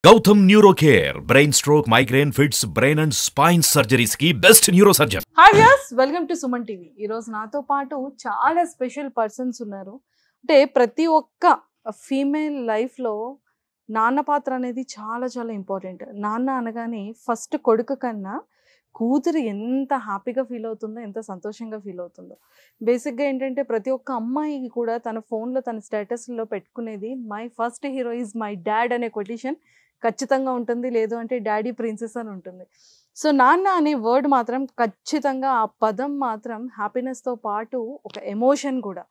Gautam Neurocare, brain stroke, migraine, fits, brain and spine surgeries ki best neurosurgeon. Hi viewers, welcome to Suman TV. ఈరోజు నాతో పాటు చాలా special persons ఉన్నారు. అంటే ప్రతి ఒక్క ఫీమేల్ లైఫ్లో నాన్న పాత్ర అనేది చాలా చాలా ఇంపార్టెంట్. నాన్న అనగానే ఫస్ట్ కొడుకు కన్నా కూతురు ఎంత హ్యాపీగా ఫీల్ అవుతుందో, ఎంత సంతోషంగా ఫీల్ అవుతుందో. బేసిక్గా ఏంటంటే ప్రతి ఒక్క అమ్మాయికి కూడా తన ఫోన్లో తన స్టేటస్లో పెట్టుకునేది my first hero is my dad అనే కొటేషన్ ఖచ్చితంగా ఉంటుంది. లేదు అంటే డాడీ ప్రిన్సెస్ అని ఉంటుంది. సో నాన్న అనే వర్డ్ మాత్రం ఖచ్చితంగా, ఆ పదం మాత్రం హ్యాపీనెస్తో పాటు ఒక ఎమోషన్ కూడా.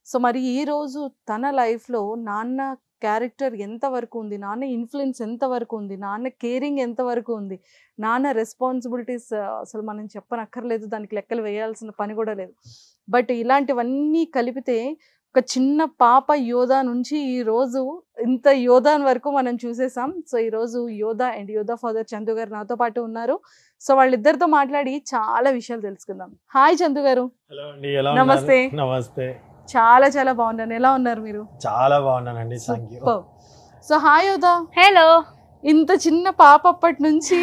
సో మరి ఈరోజు తన లైఫ్లో నాన్న క్యారెక్టర్ ఎంతవరకు ఉంది, నాన్న ఇన్ఫ్లుయెన్స్ ఎంతవరకు ఉంది, నాన్న కేరింగ్ ఎంతవరకు ఉంది, నాన్న రెస్పాన్సిబిలిటీస్ అసలు మనం చెప్పనక్కర్లేదు, దానికి లెక్కలు వేయాల్సిన పని కూడా లేదు. బట్ ఇలాంటివన్నీ కలిపితే ఒక చిన్న పాప యోధా నుంచి ఈరోజు ఇంత యోధాన్ వరకు మనం చూసేసాం. సో ఈరోజు యోధా అండ్ యోధా ఫాదర్ చందు గారు నాతో పాటు ఉన్నారు. సో వాళ్ళిద్దరితో మాట్లాడి చాలా విషయాలు తెలుసుకుందాం. హాయ్ చందు గారు. నమస్తే. నమస్తే. చాలా చాలా బాగున్నాను. ఎలా ఉన్నారు మీరు? చాలా బాగున్నానండి. సో హాయ్ యోధా. హలో. ఇంత చిన్న పాప అప్పటి నుంచి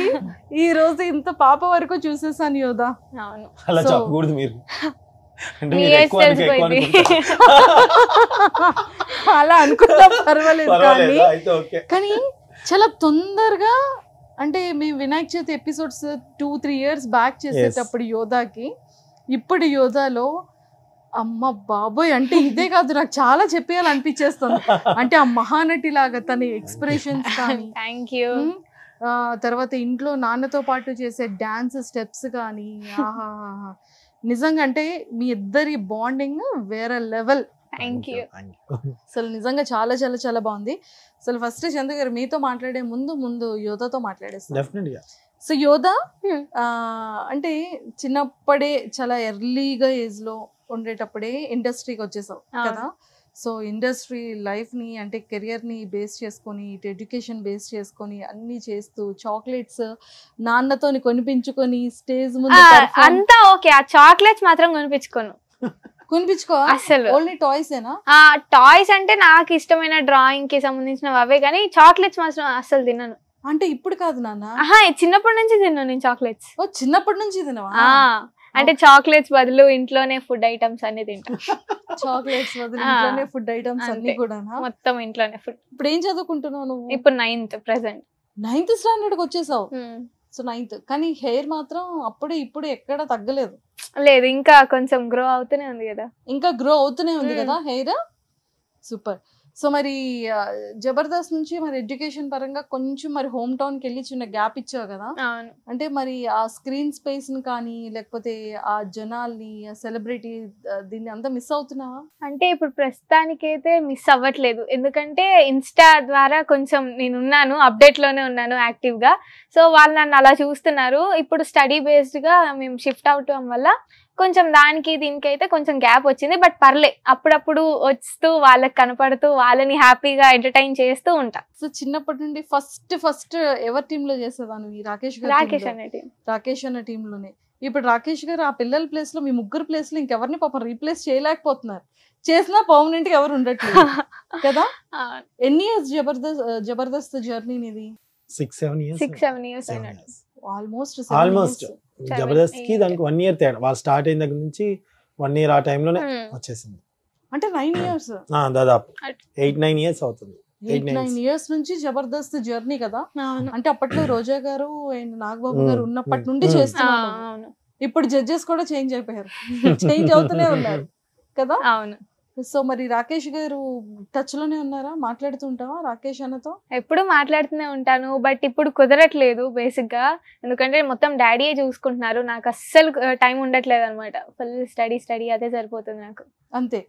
ఈ రోజు ఇంత పాప వరకు చూసేసాను యోధా. అలా చెప్పకూడదు మీరు. అలా అనుకుంటా పర్వాలేదు, కానీ చాలా తొందరగా అంటే మేము Vinayaka Chavithi episodes 2-3 years back చేసేటప్పుడు యోధాకి ఇప్పుడు యోధాలో అమ్మ బాబోయ్ అంటే ఇదే కాదు, నాకు చాలా చెప్పేయాలనిపించేస్తుంది. అంటే ఆ మహానటి లాగా తన ఎక్స్ప్రెషన్స్ కానీ, తర్వాత ఇంట్లో నాన్నతో పాటు చేసే డాన్స్ స్టెప్స్ కానీ, నిజంగా అంటే మీ ఇద్దరి బాండింగ్ వేరే లెవెల్. అసలు నిజంగా చాలా చాలా చాలా బాగుంది. అసలు ఫస్ట్ చంద్ర గారు మీతో మాట్లాడే ముందు యోధాతో మాట్లాడేస్తాను. సో యోధా అంటే చిన్నప్పుడే చాలా ఎర్లీగా ఏజ్ లో ఉండేటప్పుడే ఇండస్ట్రీకి వచ్చేసావు కదా. సో ఇండస్ట్రీ లైఫ్ ని అంటే కెరియర్ ని బేస్ చేసుకొని, ఇటు ఎడ్యుకేషన్ బేస్ చేసుకొని అన్ని చేస్తూ చాక్లెట్స్ నాన్నతో కొనిపించుకొని స్టేజ్ ముందు అంతా ఓకే. ఆ చాక్లెట్స్ మాత్రం కొనిపించుకో అసలు ఓన్లీ టాయ్స్ ఏనా? టాయ్స్ అంటే నాకు ఇష్టమైన డ్రాయింగ్ కి సంబంధించినవి అవే, కానీ చాక్లెట్స్ మాత్రం అసలు తిన్నాను. అంటే ఇప్పుడు కాదు నాన్న, చిన్నప్పటి నుంచి తిన్నాను నేను చాక్లెట్స్. ఓ చిన్నప్పటి నుంచి తినవా? అంటే చాక్లెట్స్ బదులు ఇంట్లోనే ఫుడ్ ఐటమ్స్ అన్ని తింటా. చాక్లెట్స్ బదులు ఇంట్లోనే ఫుడ్ ఐటమ్స్ అన్ని కూడా మొత్తం ఇంట్లోనే ఫుడ్. ఇప్పుడు ఏం చదువుకుంటున్నావు నువ్వు? ఇప్పుడు 9th ప్రెసెంట్. 9th standard కి వచ్చేసావు. సో 9th, కానీ హెయిర్ మాత్రం అప్పుడే ఇప్పుడు ఎక్కడ తగ్గలేదు. లేదు, ఇంకా కొంచెం గ్రో అవుతూనే ఉంది కదా. ఇంకా గ్రో అవుతూనే ఉంది కదా హెయిర్. సూపర్. సో మరి జబర్దస్త్ నుంచి మరి ఎడ్యుకేషన్ పరంగా కొంచెం మరి హోమ్ టౌన్కి వెళ్ళి చిన్న గ్యాప్ ఇచ్చావు కదా. అంటే మరి ఆ స్క్రీన్ స్పేస్ ని కానీ, లేకపోతే ఆ జనాల్ని, ఆ సెలబ్రిటీ దీన్ని అంతా మిస్ అవుతున్నావా? అంటే ఇప్పుడు ప్రస్తుతానికైతే మిస్ అవ్వట్లేదు, ఎందుకంటే ఇన్స్టా ద్వారా కొంచెం నేనున్నాను, అప్డేట్ లోనే ఉన్నాను యాక్టివ్ గా. సో వాళ్ళు నన్ను అలా చూస్తున్నారు. ఇప్పుడు స్టడీ బేస్డ్ గా మేము షిఫ్ట్ అవటం వల్ల కొంచెం దానికి దీనికైతే కొంచెం గ్యాప్ వచ్చింది. బట్ పర్లే, అప్పుడప్పుడు వస్తూ వాళ్ళకి కనపడుతూ వాళ్ళని హ్యాపీగా ఎంటర్టైన్ చేస్తూ ఉంటా. సో చిన్నప్పటి నుండి ఫస్ట్ ఎవరి టీమ్ లో చేసేదాన్ని? రాకేష్ అనే టీమ్ లోనే. ఇప్పుడు రాకేష్ గారు ఆ పిల్లల ప్లేస్ లో, మీ ముగ్గురు ప్లేస్ లో ఇంకెవరిని పాపం రీప్లేస్ చేయలేకపోతున్నారు. చేసినా పర్మనెంట్ గా ఎవరు ఉండట్లేదు కదా. ఎన్ని ఇయర్స్ జబర్దస్త్ జర్నీ ఇది? 6-7 years. ఆల్మోస్ట్ జబర్దస్త్ కి దానికి 1 year తేడా. వాళ్ళు స్టార్ట్ అయిన దగ్గర నుంచి 1 year ఆ టైంలోనే వచ్చేసింది. అంటే 9 years దాదాపు 8-9 years అవుతుంది. 8-9 years నుంచి జబర్దస్త్ జర్నీ కదా. అంటే అప్పట్లో రోజా గారు అండ్ నాగబాబు గారు ఉన్నప్పటి నుండి చేస్తున్నారు. ఇప్పుడు జడ్జెస్ కూడా చేంజ్ అయిపోయారు, చేంజ్ అవుతూనే ఉన్నారు కదా. అవును. సో మరి రాకేష్ గారు టచ్ లోనే ఉన్నారా? మాట్లాడుతుంటావా రాకేష్ అన్నతో? ఎప్పుడు మాట్లాడుతూనే ఉంటాను, బట్ ఇప్పుడు కుదరట్లేదు బేసిక్ గా. ఎందుకంటే మొత్తం డాడీయే చూసుకుంటున్నారు, నాకు అస్సలు టైం ఉండట్లేదు అనమాట. ఫుల్ స్టడీ అదే సరిపోతుంది నాకు. అంతే.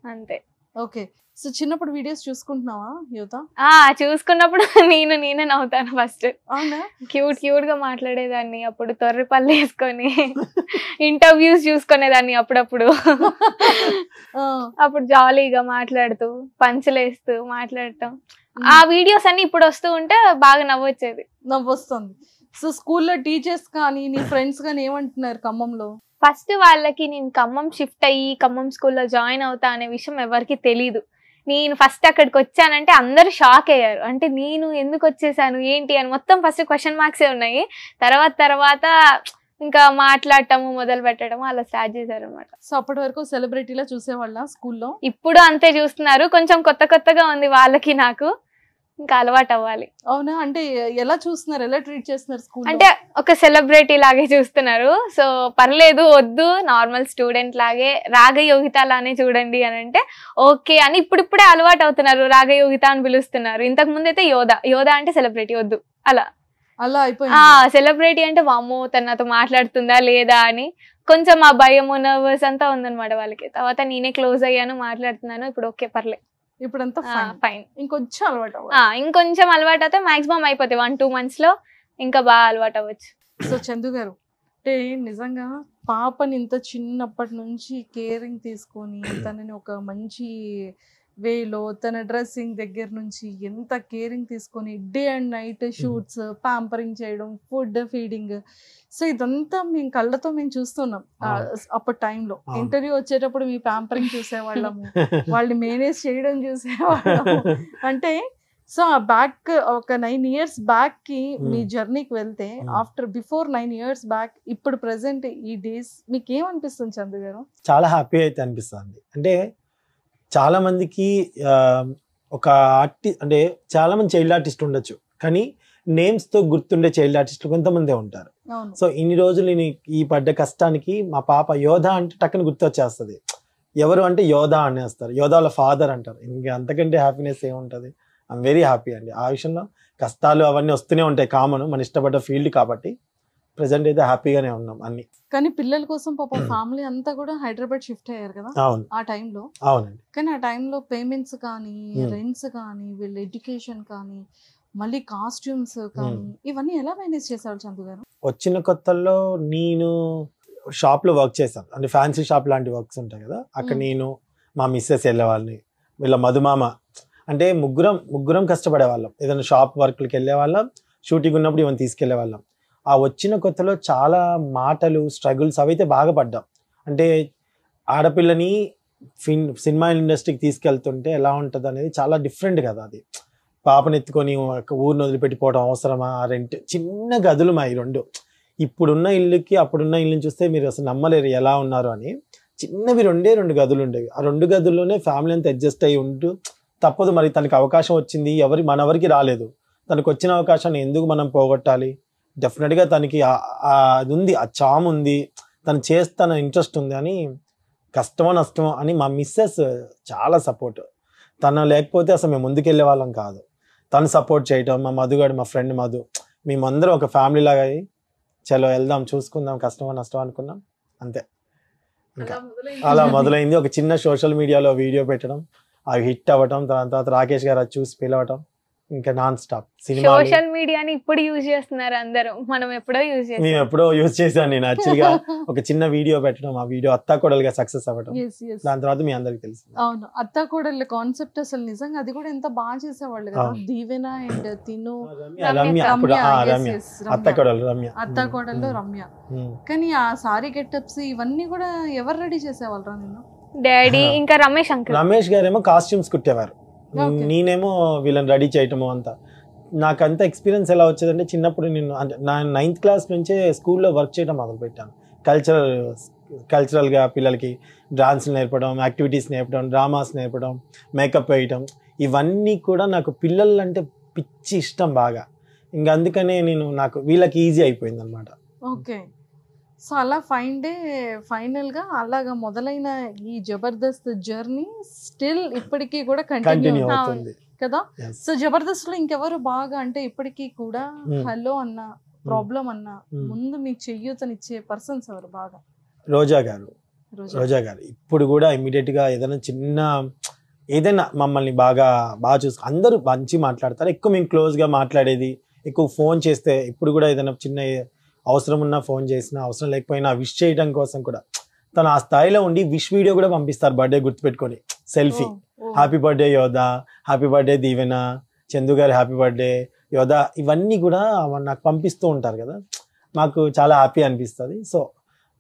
ఓకే. సో చిన్నప్పుడు వీడియోస్ చూసుకుంటున్నావా యువత? చూసుకున్నప్పుడు నేనే నవ్వుతాను ఫస్ట్. అవునా? క్యూట్ గా మాట్లాడేదాన్ని, అప్పుడు తొర్రి పళ్ళు వేసుకొని ఇంటర్వ్యూస్ చూసుకునేదాన్ని అప్పుడప్పుడు. అప్పుడు జాలీగా మాట్లాడుతూ పంచులేస్తూ మాట్లాడటం, ఆ వీడియోస్ అన్ని ఇప్పుడు వస్తూ ఉంటే బాగా నవ్వొస్తుంది. సో స్కూల్లో టీచర్స్ కానీ నీ ఫ్రెండ్స్ కానీ ఏమంటున్నారు ఖమ్మంలో? ఫస్ట్ వాళ్ళకి నేను ఖమ్మం షిఫ్ట్ అయ్యి ఖమ్మం స్కూల్లో జాయిన్ అవుతా అనే విషయం ఎవరికి తెలీదు. నేను ఫస్ట్ అక్కడికి వచ్చానంటే అందరూ షాక్ అయ్యారు. అంటే నేను ఎందుకు వచ్చేసాను ఏంటి అని మొత్తం ఫస్ట్ క్వశ్చన్ మార్క్సే ఉన్నాయి. తర్వాత ఇంకా మాట్లాడటము మొదలు పెట్టడము అలా స్టార్ట్ చేశారు అనమాట. సో అప్పటి వరకు సెలబ్రిటీలా చూసేవాళ్ళ స్కూల్లో? ఇప్పుడు అంతే చూస్తున్నారు. కొంచెం కొత్తగా ఉంది వాళ్ళకి, నాకు ఇంకా అలవాటు అవ్వాలి. అవునా? అంటే ఎలా చూస్తున్నారు, ఎలా ట్రీట్ చేస్తున్నారు స్కూల్? అంటే ఒక సెలబ్రిటీ లాగే చూస్తున్నారు. సో పర్లేదు, వద్దు నార్మల్ స్టూడెంట్ లాగే, రాగయోగిత లానే చూడండి అని అంటే ఓకే అని ఇప్పుడిప్పుడే అలవాటు అవుతున్నారు. రాగయోగిత అని పిలుస్తున్నారు. ఇంతకు ముందు అయితే యోధా అంటే సెలబ్రిటీ వద్దు అలా అయిపోయింది. సెలబ్రిటీ అంటే వామ్మో తను నాతో మాట్లాడుతుందా లేదా అని కొంచెం ఆ భయము నర్వస్ అంతా ఉందన్నమాట వాళ్ళకి. తర్వాత నేనే క్లోజ్ అయ్యాను, మాట్లాడుతున్నాను. ఇప్పుడు ఓకే పర్లేదు, ఇప్పుడంతా ఫైన్. ఇంకొంచెం అలవాటు ఇంకొంచెం అలవాటు అయితే మాక్సిమం అయిపోతాయి 1-2 months లో ఇంకా బాగా అలవాటు అవ్వచ్చు. సో చందు గారు, అంటే నిజంగా పాపని ఇంత చిన్నప్పటి నుంచి కేరింగ్ తీసుకొని తనని ఒక మంచి వేలో తన డ్రెస్సింగ్ దగ్గర నుంచి ఎంత కేరింగ్ తీసుకొని day and night shoots, pampering చేయడం, ఫుడ్ ఫీడింగ్, సో ఇదంతా మేము కళ్ళతో మేము చూస్తున్నాం. అప్పటి టైంలో ఇంటర్వ్యూ వచ్చేటప్పుడు మీ ప్యాంపరింగ్ చూసేవాళ్ళము, వాళ్ళని మేనేజ్ చేయడం చూసేవాళ్ళము. అంటే సో ఆ బ్యాక్ ఒక 9 years బ్యాక్ కి మీ జర్నీకి వెళ్తే బిఫోర్ 9 years బ్యాక్ ఇప్పుడు ప్రెసెంట్ ఈ డేస్ మీకు ఏమనిపిస్తుంది చందు గారు? చాలా హ్యాపీ అయితే అనిపిస్తుంది. అంటే చాలా మందికి ఒక అంటే చాలా మంది చైల్డ్ ఆర్టిస్ట్ ఉండొచ్చు, కానీ నేమ్స్ తో గుర్తుండే చైల్డ్ ఆర్టిస్టులు కొంతమందే ఉంటారు. సో ఇన్ని రోజులు నేను ఈ పడ్డ కష్టానికి మా పాప యోధా అంటే టక్కున గుర్తొచ్చేస్తుంది. ఎవరు అంటే యోధా అనేస్తారు, యోధా వాళ్ళ ఫాదర్ అంటారు. ఇంకా అంతకంటే హ్యాపీనెస్ ఏముంటుంది? ఐఎమ్ వెరీ హ్యాపీ అండి. ఆ విషయంలో కష్టాలు అవన్నీ వస్తూనే ఉంటాయి, కామన్, మన ఇష్టపడ్డ ఫీల్డ్ కాబట్టి. ప్రెసెంట్ అయితే హ్యాపీగానే ఉన్నాం అన్ని. కానీ పిల్లల కోసం పాప ఫ్యామిలీ అంతా కూడా హైదరాబాద్ షిఫ్ట్ అయ్యారు కదా ఆ టైంలో? అవునండి. కానీ ఆ టైంలో పేమెంట్స్ కానీ, రెంట్స్ కానీ, వీళ్ళ ఎడ్యుకేషన్ కానీ, మళ్ళీ కాస్ట్యూమ్స్ కానీ, ఇవన్నీ ఎలా మేనేజ్ చేశారు చందు గారు? వచ్చిన కొత్తల్లో నేను షాప్ లో వర్క్ చేశాను. అంటే ఫ్యాన్సీ షాప్ లాంటి వర్క్స్ ఉంటాయి కదా, అక్కడ నేను మా మిస్సెస్ వెళ్ళేవాళ్ళని, వీళ్ళ మధుమామ, అంటే ముగ్గురం కష్టపడే వాళ్ళం. ఏదైనా షాప్ వర్క్లకి వెళ్ళే వాళ్ళం, షూటింగ్ ఉన్నప్పుడు ఇవన్నీ తీసుకెళ్లే వాళ్ళం. ఆ వచ్చిన కొత్తలో చాలా మాటలు, స్ట్రగుల్స్ అవైతే బాగా పడ్డాం. అంటే ఆడపిల్లని సినిమా ఇండస్ట్రీకి తీసుకెళ్తుంటే ఎలా ఉంటుంది అనేది చాలా డిఫరెంట్ కదా. అది పాపను ఎత్తుకొని ఊరిని వదిలిపెట్టిపోవడం అవసరమా? రెంట్ చిన్న గదులు మా ఈ రెండు. ఇప్పుడున్న ఇల్లుకి అప్పుడున్న ఇల్లుని చూస్తే మీరు అసలు నమ్మలేరు ఎలా ఉన్నారు అని. చిన్నవి 2 గదులు ఉండేవి. ఆ 2 గదుల్లోనే ఫ్యామిలీ అంతా అడ్జస్ట్ అయ్యి ఉంటూ, తప్పదు మరి తనకి అవకాశం వచ్చింది, మనెవరికి రాలేదు, తనకు వచ్చిన అవకాశాన్ని ఎందుకు మనం పోగొట్టాలి? డెఫినెట్గా తనకి అది ఉంది, ఆ చామ్ ఉంది, తను చేస్తాన ఇంట్రెస్ట్ ఉంది అని, కష్టమో నష్టమో అని మా మిస్సెస్ చాలా సపోర్ట్. తను లేకపోతే అసలు మేము ముందుకెళ్ళే వాళ్ళం కాదు. తను సపోర్ట్ చేయటం, మా మధుగాడు, మా ఫ్రెండ్ మధు, మేమందరం ఒక ఫ్యామిలీ లాగా అయ్యి చలో వెళ్దాం, చూసుకుందాం, కష్టమో నష్టమో అనుకున్నాం, అంతే. ఇంకా అలా మొదలైంది. ఒక చిన్న సోషల్ మీడియాలో వీడియో పెట్టడం, అవి హిట్ అవ్వటం, దాని తర్వాత రాకేష్ గారు అది చూసి పిలవటం, ఇంకా నాన్ స్టాప్ సినిమా. సోషల్ మీడియాని ఇప్పుడు యూజ్ చేస్తున్నారు అందరూ, మనం ఎప్పుడో యూజ్ చేసాం. నేను ఎప్పుడో యూజ్ చేశాను. నేను యాక్చువల్గా ఒక చిన్న వీడియో పెట్టడం, ఆ వీడియో అత్తాకోడలుగా సక్సెస్ అవ్వడం, దాని తర్వాత మీ అందరికి తెలుసు. అవును, అత్తాకోడళ్ళ కాన్సెప్ట్ అసలు నిజంగా అది కూడా ఎంత బాగా చేసేవాళ్ళు కదా. దీవెన అండ్ తిను, రమ్య, అత్తాకోడల్లో రమ్య. కానీ ఆ సారీ గెటప్స్ ఇవన్నీ కూడా ఎవరు రెడీ చేసేవాళ్ళరా? నేను డాడీ ఇంకా రమేష్ గారేమో కాస్ట్యూమ్స్ కుట్టేవారు, నేనేమో వీళ్ళని రెడీ చేయటము అంతా. నాకంత ఎక్స్పీరియన్స్ ఎలా వచ్చేదంటే, చిన్నప్పుడు నేను అంటే నా 9th class నుంచే స్కూల్లో వర్క్ చేయడం మొదలుపెట్టాను. కల్చరల్గా పిల్లలకి డాన్స్లు నేర్పడం, యాక్టివిటీస్ నేర్పడం, డ్రామాస్ నేర్పడం, మేకప్ వేయటం, ఇవన్నీ కూడా నాకు పిల్లలు అంటే పిచ్చి ఇష్టం బాగా. ఇంకా అందుకనే నాకు వీళ్ళకి ఈజీ అయిపోయింది అనమాట. ఓకే. సో అలా ఫైనల్గా అలాగా మొదలైన ఈ జబర్దస్త్ జర్నీ స్టిల్ ఇప్పటికీ కూడా కంటిన్యూ అవుతుంది కదా. సో జబర్దస్త్ లో ఇంకెవరు బాగా అంటే ఇప్పటికీ కూడా హలో అన్న, ప్రాబ్లం అన్న ముందు మీకు చెయ్యూతనిచ్చే పర్సన్స్ ఎవరు బాగా? రోజా గారు ఇప్పుడు కూడా ఇమ్మీడియట్ గా ఏదైనా మమ్మల్ని బాగా చూసి అందరూ మంచి మాట్లాడతారు. ఎక్కువ మేము క్లోజ్ గా మాట్లాడేది, ఎక్కువ ఫోన్ చేస్తే ఇప్పుడు కూడా ఏదైనా చిన్న అవసరం ఉన్నా ఫోన్ చేసినా, అవసరం లేకపోయినా విష్ చేయడం కోసం కూడా తను ఆ స్థాయిలో ఉండి విష్ వీడియో కూడా పంపిస్తారు, బర్త్డే గుర్తుపెట్టుకొని సెల్ఫీ, హ్యాపీ బర్త్డే యోధా, హ్యాపీ బర్త్డే దీవెన, చందు గారు హ్యాపీ బర్త్డే యోధా, ఇవన్నీ కూడా నాకు పంపిస్తూ ఉంటారు కదా. మాకు చాలా హ్యాపీ అనిపిస్తుంది. సో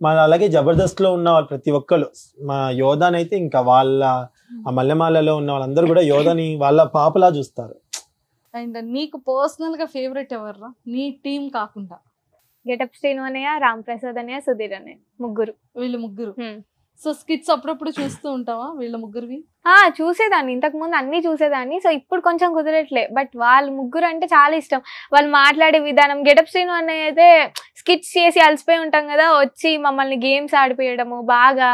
మన అలాగే జబర్దస్త్లో ఉన్న ప్రతి ఒక్కరు, మా యోధానైతే ఇంకా వాళ్ళ ఆ మల్లెమాలలో ఉన్న వాళ్ళందరూ కూడా యోధాని వాళ్ళ పాపలా చూస్తారు. అండ్ నీకు పర్సనల్ గా ఫేవరెట్ ఎవర్రా నీ టీం కాకుండా? గెటప్ శ్రీను అన్నయ్య, రామ్ ప్రసాద్ అన్నయ్య, సుధీర్ అన్నయ్య, ముగ్గురు. వీళ్ళు ముగ్గురు. సో స్కిట్స్ అప్పుడప్పుడు చూస్తూ ఉంటావా వీళ్ళ ముగ్గురివి? చూసేదాన్ని, ఇంతకు ముందు అన్ని చూసేదాన్ని. సో ఇప్పుడు కొంచెం కుదరట్లే, బట్ వాళ్ళు ముగ్గురు అంటే చాలా ఇష్టం. వాళ్ళు మాట్లాడే విధానం, గెటప్ శ్రీను అన్నయ్య అయితే స్కిట్స్ చేసి అలసిపోయి ఉంటాం కదా, వచ్చి మమ్మల్ని గేమ్స్ ఆడిపోయడము, బాగా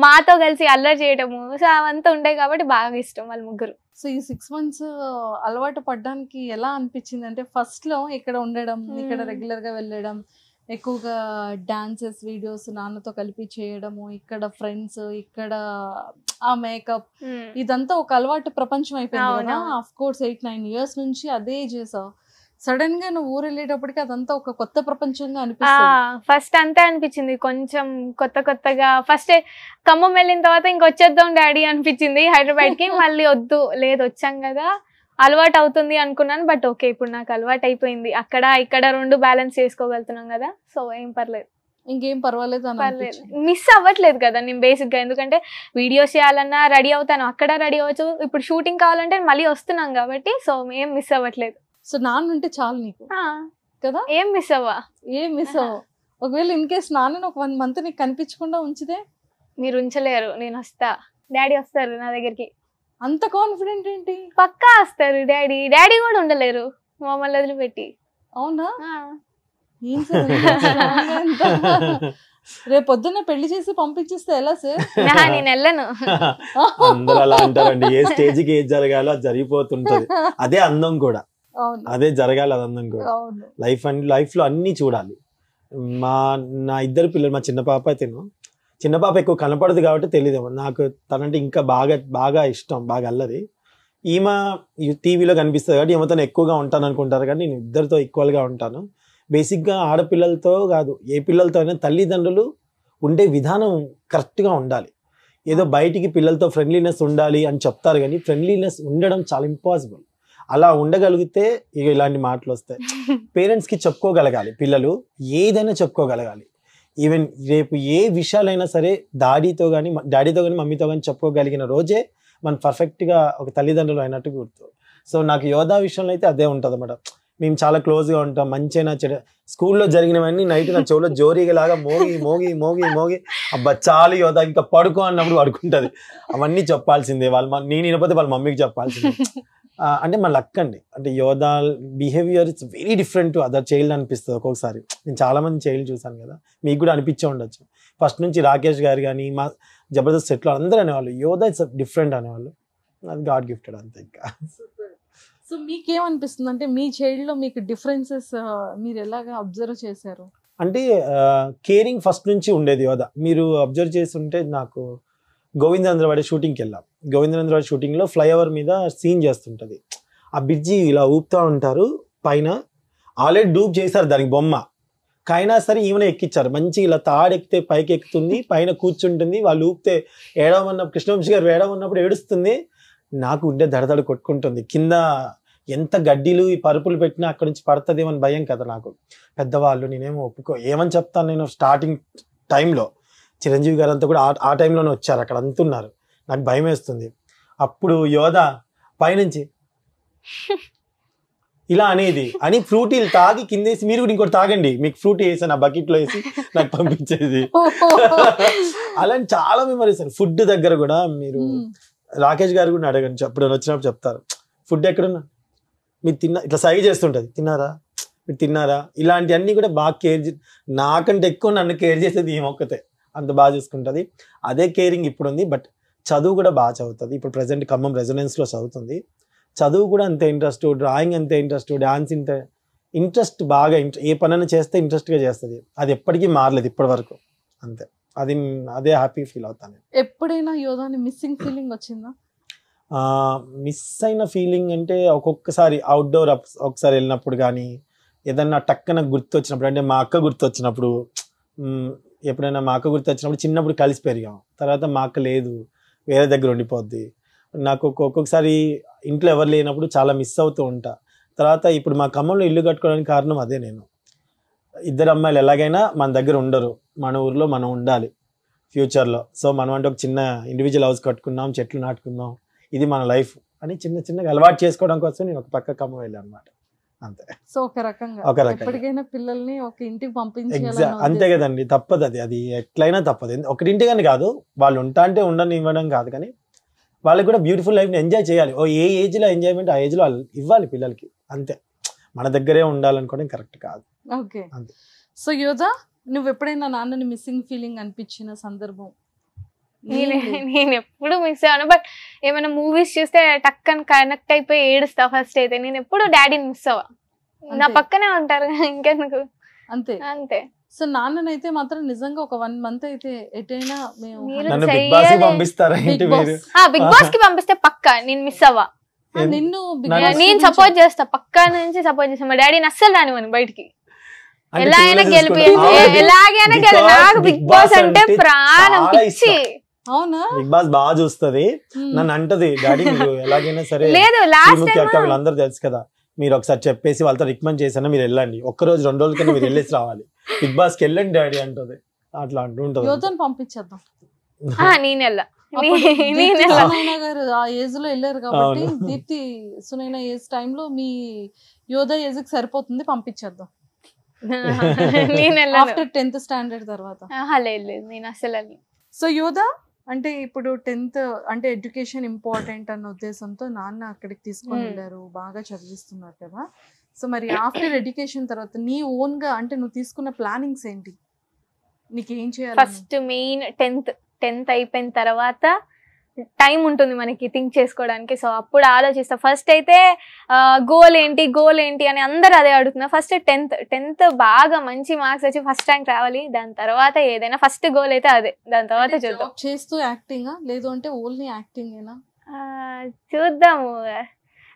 మాతో కలిసి అల్లరి చేయడము, సో అవంతా ఉంటాయి కాబట్టి బాగా ఇష్టం వాళ్ళ ముగ్గురు. సో ఈ 6 months అలవాటు పడ్డానికి ఎలా అనిపించింది? అంటే ఫస్ట్ లో ఇక్కడ ఉండడం, ఇక్కడ రెగ్యులర్ గా వెళ్ళడం, ఎక్కువగా డాన్సెస్ వీడియోస్ నాన్నతో కలిపి చేయడము, ఇక్కడ ఫ్రెండ్స్, ఇక్కడ ఆ మేకప్, ఇదంతా ఒక అలవాటు ప్రపంచం అయిపోయింది కదా. ఆఫ్ కోర్స్ 8-9 years నుంచి అదే చేసావు. సడన్ గా నువ్వు ఊరు వెళ్ళేటప్పటికి అదంతా ఒక కొత్త ప్రపంచంగా అనిపిస్తుంది. ఫస్ట్ అంతే అనిపించింది, కొంచెం కొత్తగా. ఫస్ట్ ఖమ్మం వెళ్ళిన తర్వాత ఇంకొచ్చేద్దాం డాడీ అనిపించింది హైదరాబాద్ కి. మళ్ళీ వద్దు, లేదు వచ్చాం కదా అలవాటు అవుతుంది అనుకున్నాను. బట్ ఓకే, ఇప్పుడు నాకు అలవాటు అయిపోయింది. అక్కడ ఇక్కడ 2 బ్యాలెన్స్ చేసుకోగలుగుతున్నాం కదా, సో ఏం పర్లేదు, ఇంకేం పర్వాలేదు. మిస్ అవ్వట్లేదు కదా నేను బేసిక్ గా, ఎందుకంటే వీడియోస్ చేయాలన్నా రెడీ అవుతాను, అక్కడ రెడీ అవ్వచ్చు. ఇప్పుడు షూటింగ్ కావాలంటే మళ్ళీ వస్తున్నాం కాబట్టి, సో ఏం మిస్ అవ్వట్లేదు. సో నాన్న ఉంటే చాలు నీకు కదా, ఏం మిస్ అవ్వ. ఒకవేళ ఇన్ కేస్ నాన్న ఒక 1 month నీకు కనిపించకుండా ఉంచితే? మీరు ఉంచలేరు, నేను వస్తా, డాడీ వస్తారు నా దగ్గరికి. అంత కాన్ఫిడెంట్ ఏంటి? పక్కా వస్తారు డాడీ కూడా ఉండలేరు మమ్మల్ని వదిలిపెట్టి. అవునా? రేపు పొద్దున్న పెళ్లి చేసి పంపించేస్తే ఎలా సార్? నేను వెళ్ళను. అందరూ అలా అంటారండి, ఏ స్టేజ్కి ఏది జరగాలో అది జరిగిపోతుంటది. అదే అందం కూడా, అదే జరగాలి, అది అందం కూడా. లైఫ్ లో అన్ని చూడాలి. నా 2 పిల్లలు, మా చిన్న పాప ఎక్కువ కనపడదు కాబట్టి తెలియదు నాకు, తనంటే ఇంకా బాగా ఇష్టం, బాగా అల్లరి. ఈమె టీవీలో కనిపిస్తుంది కాబట్టి ఈమెతో ఎక్కువగా ఉంటాను అనుకుంటారు, కానీ నేను ఇద్దరితో ఈక్వల్గా ఉంటాను. బేసిక్గా ఆడపిల్లలతో కాదు, ఏ పిల్లలతో అయినా తల్లిదండ్రులు ఉండే విధానం కరెక్ట్గా ఉండాలి. ఏదో బయటికి పిల్లలతో ఫ్రెండ్లీనెస్ ఉండాలి అని చెప్తారు, కానీ ఫ్రెండ్లీనెస్ ఉండడం చాలా ఇంపాసిబుల్. అలా ఉండగలిగితే ఇక ఇలాంటి మాటలు వస్తాయి. పేరెంట్స్కి చెప్పుకోగలగాలి, పిల్లలు ఏదైనా చెప్పుకోగలగాలి. ఈవెన్ రేపు ఏ విషయాలైనా సరే డాడీతో కానీ మమ్మీతో కానీ చెప్పుకోగలిగిన రోజే మనం పర్ఫెక్ట్గా ఒక తల్లిదండ్రులు అయినట్టు గుర్తు. సో నాకు యోధా విషయంలో అయితే అదే ఉంటుంది అన్నమాట. మేము చాలా క్లోజ్గా ఉంటాం, మంచిగా చెడు. స్కూల్లో జరిగినవన్నీ నైట్ నా చెవులో జోరీగలాగా మోగి అబ్బా చాలు యోధా ఇంకా పడుకో అన్నప్పుడు పడుకుంటుంది. అవన్నీ చెప్పాల్సిందే, నేను వినకపోతే వాళ్ళ మమ్మీకి చెప్పాల్సిందే. అంటే మా లక్ అండి. అంటే యోధా behaviour it's very different to other child అనిపిస్తుంది ఒక్కొక్కసారి. నేను చాలా మంది చైల్డ్ చూసాను కదా, మీకు కూడా అనిపించే ఉండొచ్చు. ఫస్ట్ నుంచి రాకేష్ గారు కానీ మా జబర్దస్త్ సెట్లో అందరూ అనేవాళ్ళు యోధా ఇట్స్ డిఫరెంట్ అనేవాళ్ళు. అది గాడ్ గిఫ్టెడ్ అంతే. ఇంకా సో మీకేమనిపిస్తుంది అంటే మీ చైల్డ్లో మీకు డిఫరెన్సెస్ మీరు ఎలాగా అబ్జర్వ్ చేశారు? అంటే కేరింగ్ ఫస్ట్ నుంచి ఉండేది యోధా. మీరు అబ్జర్వ్ చేస్తుంటే నాకు గోవిందరాజవాడి షూటింగ్కి వెళ్ళాం. గోవిందరాజవాడి షూటింగ్లో ఫ్లైఓవర్ మీద సీన్ చేస్తుంటుంది. ఆ బ్రిడ్జి ఇలా ఊపుతూ ఉంటారు, పైన ఆల్రెడీ డూప్ చేశారు దానికి బొమ్మ, కైనా సరే ఈమెనే ఎక్కించారు. మంచి ఇలా తాడెక్కితే పైకి ఎక్కుతుంది, పైన కూర్చుంటుంది. వాళ్ళు ఊపితే ఏడవన్నప్పుడు, కృష్ణవంశీ గారు ఏడవన్నప్పుడు ఏడుస్తుంది. నాకు ఉండే దడదడ కొట్టుకుంటుంది. కింద ఎంత గడ్డీలు ఈ పరుపులు పెట్టినా అక్కడి నుంచి పడుతుందేమని భయం కదా నాకు. పెద్దవాళ్ళు, నేనేమో ఏమని చెప్తాను. నేను స్టార్టింగ్ టైంలో చిరంజీవి గారు అంతా కూడా ఆ టైంలోనే వచ్చారు, అక్కడ అంతున్నారు. నాకు భయం వేస్తుంది. అప్పుడు యోధా పైనుంచి ఇలా అనేది అని ఫ్రూటీలు తాగి కిందేసి మీరు కూడా ఇంకోటి తాగండి, మీకు ఫ్రూటీ వేసాను ఆ బకెట్లో వేసి నాకు పంపించేది. అలాంటి చాలా మెమరీస్. ఫుడ్ దగ్గర కూడా మీరు రాకేష్ గారు కూడా అడగండి, అప్పుడు వచ్చినప్పుడు చెప్తారు ఫుడ్ ఎక్కడున్నా మీరు ఇట్లా సైజ్ చేస్తుంటుంది, మీరు తిన్నారా, ఇలాంటివన్నీ కూడా బాగా కేర్. నాకంటే ఎక్కువ నన్ను కేర్ చేసేది ఈ మొక్కతే, అంత బాగా చూసుకుంటుంది. అదే కేరింగ్ ఇప్పుడు ఉంది. బట్ చదువు కూడా బాగా చదువుతుంది. ఇప్పుడు ప్రజెంట్ ఖమ్మం రెసిడెన్స్లో చదువుతుంది. చదువు కూడా అంతే ఇంట్రెస్ట్, డ్రాయింగ్ అంతే ఇంట్రెస్ట్, డ్యాన్స్ ఇంట్రెస్ట్ బాగా. ఏ పనైనా చేస్తే ఇంట్రెస్ట్గా చేస్తుంది. అది ఎప్పటికీ మారలేదు ఇప్పటి వరకు, అంతే. అదే హ్యాపీ ఫీల్ అవుతాను. ఎప్పుడైనా యోధాని మిస్సింగ్ ఫీలింగ్ వచ్చిందా? మిస్ అయిన ఫీలింగ్ అంటే ఒక్కొక్కసారి అవుట్డోర్ ఒకసారి వెళ్ళినప్పుడు కానీ, ఏదన్నా టక్కన గుర్తు వచ్చినప్పుడు, అంటే మా అక్క గుర్తు వచ్చినప్పుడు, ఎప్పుడైనా మా అక్క గుర్తు వచ్చినప్పుడు చిన్నప్పుడు కలిసి పెరిగాం. తర్వాత మా అక్క లేదు, వేరే దగ్గర ఉండిపోద్ది. నాకు ఒక్కొక్కసారి ఇంట్లో ఎవరు లేనప్పుడు చాలా మిస్ అవుతూ ఉంటా. తర్వాత ఇప్పుడు మా ఖమ్మంలో ఇల్లు కట్టుకోవడానికి కారణం అదే. నేను 2 అమ్మాయిలు ఎలాగైనా మన దగ్గర ఉండరు, మన ఊర్లో మనం ఉండాలి. ఫ్యూచర్లో. సో మనం అంటే ఒక చిన్న ఇండివిజువల్ హౌస్ కట్టుకున్నాం, చెట్లు నాటుకుందాం, ఇది మన లైఫ్ అని చిన్నగా అలవాటు చేసుకోవడం కోసం నేను ఒక పక్క కమ్మ వెళ్ళాను అనమాట. అంతే. సో ఒక రకంగా ఎప్పటికైనా పిల్లల్ని ఒక ఇంటికి పంపించాలి. అంతే కదండి, తప్పదు అది ఎట్లయినా తప్పదు. ఒకటింటికని కాదు, వాళ్ళు ఉంటా అంటే ఉండని ఇవ్వడం కాదు, కానీ వాళ్ళకి కూడా బ్యూటిఫుల్ లైఫ్ని ఎంజాయ్ చేయాలి. ఏ ఏజ్లో ఎంజాయ్మెంట్ ఆ ఏజ్లో వాళ్ళు ఇవ్వాలి పిల్లలకి. అంతే, మన దగ్గరే ఉండాలనుకోవడం కరెక్ట్ కాదు. ఓకే. సో యోధ, నువ్వు ఎప్పుడైనా నాన్నని మిస్సింగ్ ఫీలింగ్ అనిపించిన సందర్భం? నేను ఎప్పుడు మిస్ అవ్వను, బట్ ఏమైనా మూవీస్ చూస్తే టక్కని కనెక్ట్ అయిపోయి ఏడుస్తా ఫస్ట్ అయితే. నేను ఎప్పుడు డాడీని మిస్ అవ్వ, నా పక్కనే ఉంటారు ఇంకెందుకు. అంతే అంతే. సో నాన్ననైతే మాత్రం నిజంగా ఒక 1 month అయితే ఎటైనా బిగ్ బాస్ కి పంపిస్తే పక్కా నేను మిస్ అవ్వ. నిన్ను నేను సపోర్ట్ చేస్తా, పక్కా నుంచి సపోర్ట్ చేస్తా. మా డాడీని అస్సలు రానివ్వను బయటికి. ఎలాగైనా గెలిపి ఎలాగైనా నాకు బిగ్ బాస్ అంటే ప్రాణం పిచ్చి. అవునా? బిగ్ బాస్ బాగా చూస్తుంది, నన్ను అంటది డాడీ మీరు ఎలాగైనా సరే. లేదు, లాస్ట్ వీళ్ళందరూ తెలుసు కదా, మీరు ఒకసారి చెప్పేసి వాళ్ళతో రికమెండ్ చేసినా మీరు వెళ్ళండి, 1 రోజు 2 రోజుల కన్నా మీరు వెళ్ళేసి రావాలి, బిగ్ బాస్ కి వెళ్ళండి డాడీ అంటది. అట్లా అంటుంటది. యోధని పంపించేద్దాం. నేను వెళ్ళా గారు ఆ ఏజ్ లో వెళ్ళారు కాబట్టి, దీప్తి సునైనా ఏజ్ టైంలో మీ యోధ ఏజ్ కి సరిపోతుంది, పంపించేద్దాం. ఆఫ్టర్ 10th standard తర్వాత. లేదు నేను అసలు. సో యోధ అంటే ఇప్పుడు 10th అంటే ఎడ్యుకేషన్ ఇంపార్టెంట్ అన్న ఉద్దేశంతో నాన్న అక్కడికి తీసుకొని వెళ్ళారు, బాగా చదివిస్తున్నారు కదా. సో మరి ఆఫ్టర్ ఎడ్యుకేషన్ తర్వాత నీ ఓన్ గా అంటే నువ్వు తీసుకున్న ప్లానింగ్స్ ఏంటి? నీకేం చేయాలి? ఫస్ట్ మెయిన్ 10th అయిపోయిన తర్వాత టైం ఉంటుంది మనకి థింక్ చేసుకోవడానికి. సో అప్పుడు ఆలోచిస్తా. ఫస్ట్ అయితే గోల్ ఏంటి అని అందరు అదే అడుగుతున్నారు. ఫస్ట్ 10th బాగా మంచి మార్క్స్ వచ్చి ఫస్ట్ ర్యాంక్ రావాలి, దాని తర్వాత ఏదైనా ఫస్ట్ గోల్ అయితే అదే, దాని తర్వాత చూద్దాం. చేస్తూ యాక్టింగ్ లేదు అంటే ఓన్లీ యాక్టింగ్ ఏనా? చూద్దాము.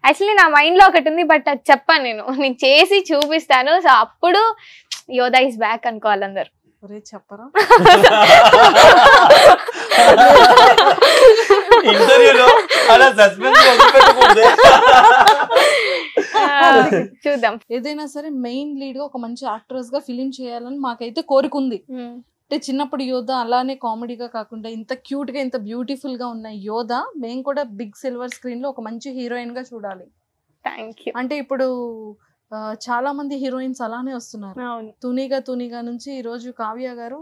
యాక్చువల్లీ నా మైండ్ లో ఒకటి ఉంది, బట్ అది చెప్పాను నేను, నీకు చేసి చూపిస్తాను. సో అప్పుడు యోధా ఇస్ బ్యాక్ అనుకోవాలి అందరు. చెప్పరా చూద్దాం. ఏదైనా సరే మెయిన్ లీడ్ గా ఒక మంచి యాక్ట్రెస్ గా ఫిలిం చేయాలని మాకైతే కోరికుంది. అంటే చిన్నప్పుడు యోధ అలానే కామెడీగా కాకుండా ఇంత క్యూట్ గా ఇంత బ్యూటిఫుల్ గా ఉన్న యోధ మేము కూడా బిగ్ సిల్వర్ స్క్రీన్ లో ఒక మంచి హీరోయిన్ గా చూడాలి. అంటే ఇప్పుడు చాలా మంది హీరోయిన్స్ అలానే వస్తున్నారు. తునిగా నుంచి ఈ రోజు కావ్య గారు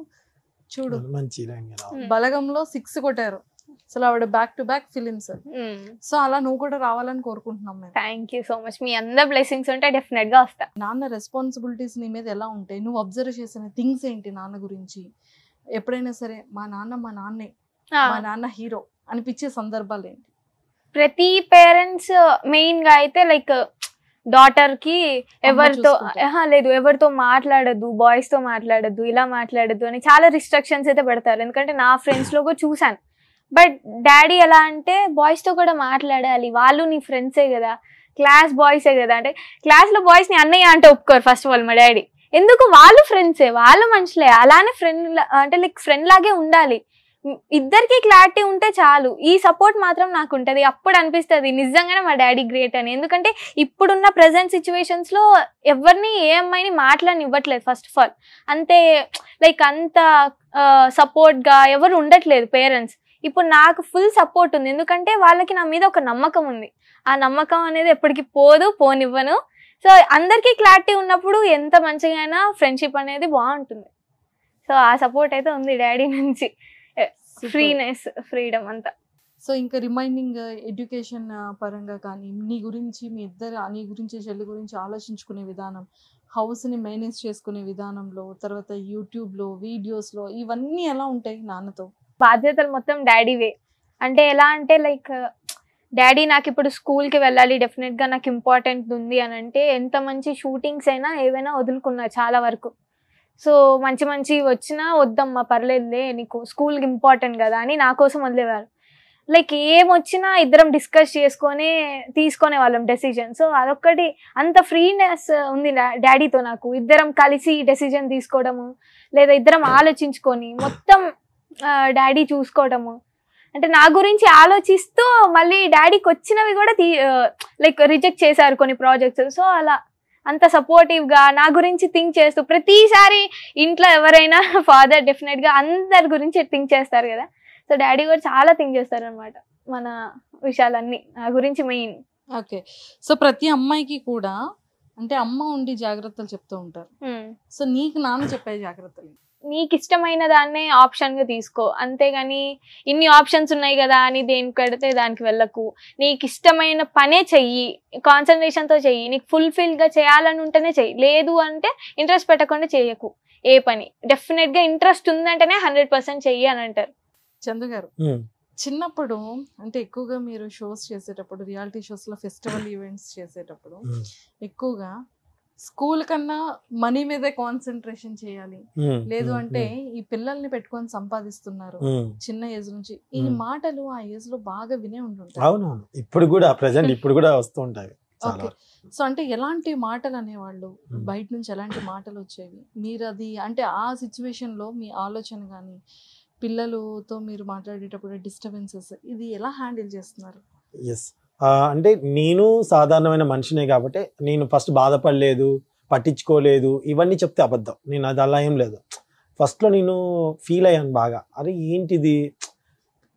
చూడు బలగంలో 6 కొట్టారు. అసలు ఆవిడ back to back films. So అలా నువ్వు కూడా రావాలని కోరుకుంటున్నాం మేము. Thank you so much. మీ అందరి బ్లెస్సింగ్స్ ఉంటే డెఫినెట్ గా వస్తా. నాన్న రెస్పాన్సిబిలిటీస్ నీ మీద ఎలా ఉంటాయి? నువ్వు అబ్జర్వ్ చేసిన థింగ్స్ ఏంటి నాన్న గురించి? ఎప్పుడైనా సరే మా నాన్నే మా నాన్న హీరో అనిపించే సందర్భాలు ఏంటి? ప్రతి పేరెంట్స్ మెయిన్ గా అయితే లైక్ డాటర్ కి ఎవరితో మాట్లాడద్దు, బాయ్స్ తో మాట్లాడద్దు, ఇలా మాట్లాడద్దు అని చాలా రిస్ట్రిక్షన్స్ అయితే పెడతారు. ఎందుకంటే నా ఫ్రెండ్స్ లో కూడా చూసాను. బట్ డాడీ ఎలా అంటే బాయ్స్ తో కూడా మాట్లాడాలి, వాళ్ళు నీ ఫ్రెండ్సే కదా, క్లాస్ బాయ్సే కదా. అంటే క్లాస్ లో బాయ్స్ ని అన్నయ్య అంటే ఒప్పుకోరు ఫస్ట్ ఆఫ్ ఆల్ మా డాడీ. ఎందుకు? వాళ్ళు ఫ్రెండ్సే, వాళ్ళు మనుషులే, అలానే ఫ్రెండ్ అంటే లైక్ ఫ్రెండ్ లాగే ఉండాలి. ఇద్దరికి క్లారిటీ ఉంటే చాలు. ఈ సపోర్ట్ మాత్రం నాకు ఉంటది. అప్పుడు అనిపిస్తుంది నిజంగానే మా డాడీ గ్రేట్ అని. ఎందుకంటే ఇప్పుడున్న ప్రెసెంట్ సిచ్యువేషన్స్ లో ఎవరిని ఏ అమ్మాయిని మాట్లాడనివ్వట్లేదు ఫస్ట్ ఆఫ్ ఆల్. అంతే లైక్ అంత సపోర్ట్ గా ఎవరు ఉండట్లేదు పేరెంట్స్. ఇప్పుడు నాకు ఫుల్ సపోర్ట్ ఉంది, ఎందుకంటే వాళ్ళకి నా మీద ఒక నమ్మకం ఉంది. ఆ నమ్మకం అనేది ఎప్పటికీ పోనివ్వను. సో అందరికీ క్లారిటీ ఉన్నప్పుడు ఎంత మంచిగా అయినా ఫ్రెండ్షిప్ అనేది బాగుంటుంది. సో ఆ సపోర్ట్ అయితే ఉంది డాడీ నుంచి. ఫ్రీడమ్ అంతా. సో ఇంకా రిమైనింగ్ ఎడ్యుకేషన్ పరంగా కానీ నీ గురించి మీ నీ గురించి చెల్లి గురించి ఆలోచించుకునే విధానం, హౌస్ ని మేనేజ్ చేసుకునే విధానంలో, తర్వాత యూట్యూబ్ లో వీడియోస్ లో ఇవన్నీ ఎలా ఉంటాయి నాన్నతో? బాధ్యతలు మొత్తం డాడీవే. అంటే ఎలా అంటే లైక్ డాడీ నాకు ఇప్పుడు స్కూల్కి వెళ్ళాలి, డెఫినెట్గా నాకు ఇంపార్టెంట్ ఉంది అని అంటే ఎంత మంచి షూటింగ్స్ అయినా ఏవైనా వదులుకున్నారు చాలా వరకు. సో మంచి వచ్చినా వద్దమ్మా పర్లేదులే, నీకు స్కూల్కి ఇంపార్టెంట్ కదా అని నా కోసం వదిలేవారు. లైక్ ఏమొచ్చినా ఇద్దరం డిస్కస్ తీసుకునే వాళ్ళం డెసిజన్. సో అదొక్కటి అంత ఫ్రీనెస్ ఉంది డాడీతో నాకు. ఇద్దరం కలిసి డెసిజన్ తీసుకోవడము, లేదా ఇద్దరం ఆలోచించుకొని మొత్తం డాడీ చూసుకోవడము. అంటే నా గురించి ఆలోచిస్తూ మళ్ళీ డాడీకి వచ్చినవి కూడా లైక్ రిజెక్ట్ చేశారు కొన్ని ప్రాజెక్ట్స్. సో అలా అంత సపోర్టివ్ గా నా గురించి థింక్ చేస్తూ ప్రతిసారి ఇంట్లో ఎవరైనా ఫాదర్ డెఫినెట్ గా అందరి గురించి థింక్ చేస్తారు కదా. సో డాడీ కూడా చాలా థింక్ చేస్తారు అనమాట మన విషయాలన్నీ నా గురించి మెయిన్. ఓకే. సో ప్రతి అమ్మాయికి కూడా అంటే అమ్మ ఉండి జాగ్రత్తలు చెప్తూ ఉంటారు. సో నీకు నాన్న చెప్పే జాగ్రత్తలు? నీకు ఇష్టమైన దాన్నే ఆప్షన్ గా తీసుకో, అంతేగాని ఇన్ని ఆప్షన్స్ ఉన్నాయి కదా అని దేనికి కడితే దానికి వెళ్ళకు. నీకు ఇష్టమైన పనే చెయ్యి, కాన్సన్ట్రేషన్ తో చెయ్యి. నీకు ఫుల్ఫిల్ గా చేయాలని ఉంటేనే చెయ్యి, లేదు అంటే ఇంట్రెస్ట్ పెట్టకుండా చేయకు ఏ పని. డెఫినెట్ గా ఇంట్రెస్ట్ ఉందంటేనే 100% చెయ్యి అని అంటారు. చందు గారు, చిన్నప్పుడు అంటే ఎక్కువగా మీరు షోస్ చేసేటప్పుడు, రియాలిటీ షోస్ లో ఫెస్టివల్ ఈవెంట్స్ చేసేటప్పుడు ఎక్కువగా స్కూల్ కన్నా మనీ మీదే కాన్సన్ట్రేషన్ చేయాలి, లేదు అంటే ఈ పిల్లల్ని పెట్టుకొని సంపాదిస్తున్నారు చిన్న ఏజ్ నుంచి, ఈ మాటలు ఆ ఏజ్ లో బాగా వినే ఉంటుంటారు. అవునవును, ఇప్పుడు కూడా ప్రెసెంట్ ఇప్పుడు కూడా వస్తూ ఉంటాయి. సో అంటే ఎలాంటి మాటలు అనేవాళ్ళు, బయట నుంచి ఎలాంటి మాటలు వచ్చేవి? మీరు అది అంటే ఆ సిచ్యువేషన్ లో మీ ఆలోచన కానీ పిల్లలతో మీరు మాట్లాడేటప్పుడు డిస్టర్బెన్సెస్ ఇది ఎలా హ్యాండిల్ చేస్తున్నారు? ఎస్, అంటే నేను సాధారణమైన మనిషినే కాబట్టి నేను ఫస్ట్ బాధపడలేదు, పట్టించుకోలేదు, ఇవన్నీ చెప్తే అబద్ధం. నేను అది అలా ఏం లేదు. ఫస్ట్లో నేను ఫీల్ అయ్యాను బాగా, అరే ఏంటిది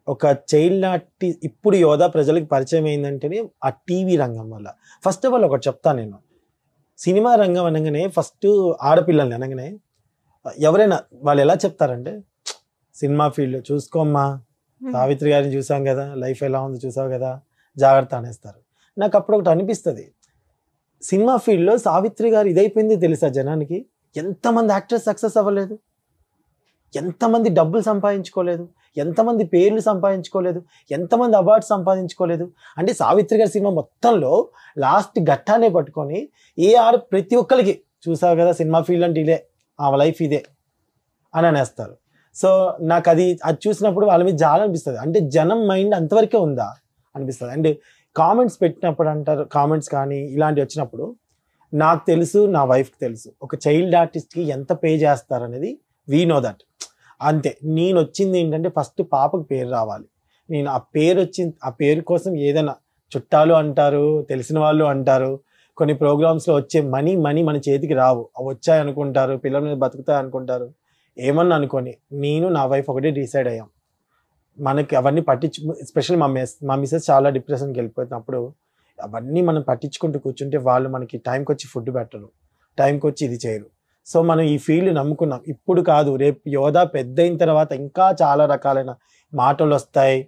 ఒక చైల్డ్ ఆర్టిస్ట్. ఇప్పుడు యోధా ప్రజలకు పరిచయం అయిందంటేనే ఆ టీవీ రంగం వల్ల. ఫస్ట్ ఆఫ్ ఆల్ ఒకటి చెప్తాను నేను, సినిమా రంగం అనగానే ఫస్ట్ ఆడపిల్లల్ని అనగానే ఎవరైనా వాళ్ళు ఎలా చెప్తారంటే, సినిమా ఫీల్డ్ చూసుకోమ్మా, సావిత్రి గారిని చూసాం కదా, లైఫ్ ఎలా ఉందో చూసావు కదా, జాగ్రత్త అనేస్తారు. నాకు అప్పుడు ఒకటి అనిపిస్తుంది, సినిమా ఫీల్డ్లో సావిత్రి గారు ఇదైపోయింది తెలుసా జనానికి. ఎంతమంది యాక్టర్స్ సక్సెస్ అవ్వలేదు, ఎంతమంది డబ్బులు సంపాదించుకోలేదు, ఎంతమంది పేర్లు సంపాదించుకోలేదు, ఎంతమంది అవార్డ్స్ సంపాదించుకోలేదు. అంటే సావిత్రి గారి సినిమా మొత్తంలో లాస్ట్ ఘట్టాన్ని పట్టుకొని ప్రతి ఒక్కరికి చూసావు కదా సినిమా ఫీల్డ్ అంటే ఇదే, ఆ లైఫ్ ఇదే అని అనేస్తారు. సో నాకు అది చూసినప్పుడు వాళ్ళ మీద చాలా అనిపిస్తుంది. అంటే జనం మైండ్ అంతవరకే ఉందా అనిపిస్తుంది. అండ్ కామెంట్స్ పెట్టినప్పుడు అంటారు, కామెంట్స్ కానీ ఇలాంటివి వచ్చినప్పుడు నాకు తెలుసు, నా వైఫ్కి తెలుసు ఒక చైల్డ్ ఆర్టిస్ట్కి ఎంత పే చేస్తారనేది. We know that. అంతే. నేను వచ్చింది ఏంటంటే ఫస్ట్ పాపకు పేరు రావాలి. నేను ఆ పేరు వచ్చింది, ఆ పేరు కోసం ఏదైనా చుట్టాలు అంటారు, తెలిసిన వాళ్ళు అంటారు, కొన్ని ప్రోగ్రామ్స్లో వచ్చే మనీ మన చేతికి రావు, అవి వచ్చాయనుకుంటారు, పిల్లల మీద బతుకుతాయి అనుకుంటారు, ఏమన్నా అనుకోని నేను నా వైఫ్ ఒకటే డిసైడ్ అయ్యాం, మనకి అవన్నీ ఎస్పెషల్లీ మా మిస్సెస్ చాలా డిప్రెషన్కి వెళ్ళిపోతున్నప్పుడు అవన్నీ మనం పట్టించుకుంటూ కూర్చుంటే వాళ్ళు మనకి టైంకి వచ్చి ఫుడ్ పెట్టరు, టైంకి వచ్చి ఇది చేయరు. సో మనం ఈ ఫీల్డ్ నమ్ముకున్నాం. ఇప్పుడు కాదు, రేపు యోధా పెద్ద అయిన తర్వాత ఇంకా చాలా రకాలైన మాటలు వస్తాయి.